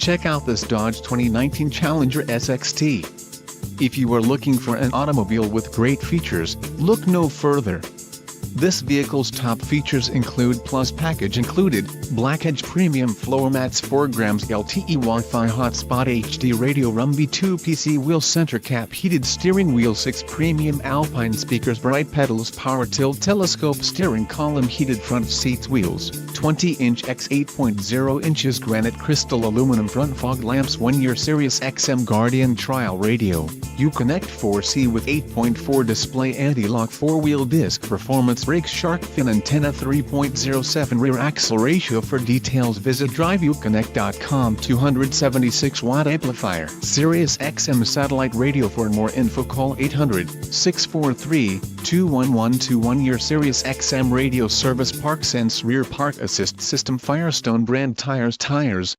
Check out this Dodge 2019 Challenger SXT. If you are looking for an automobile with great features, look no further. This vehicle's top features include Plus package included, Black Edge Premium floor mats 4 grams LTE Wi-Fi hotspot HD radio Rumby 2 PC wheel center cap heated steering wheel 6 premium Alpine speakers bright pedals power tilt telescope steering column heated front seats wheels, 20-inch x 8.0 inches granite crystal aluminum front fog lamps 1-year Sirius XM Guardian trial radio, Uconnect 4C with 8.4 display anti-lock 4-wheel disc performance brakes shark fin antenna 3.07 rear axle ratio. For details visit driveuconnect.com. 276 watt amplifier Sirius XM satellite radio. For more info call 800-643-21121. 1-year Sirius XM radio service park sense rear park assist system Firestone brand tires 204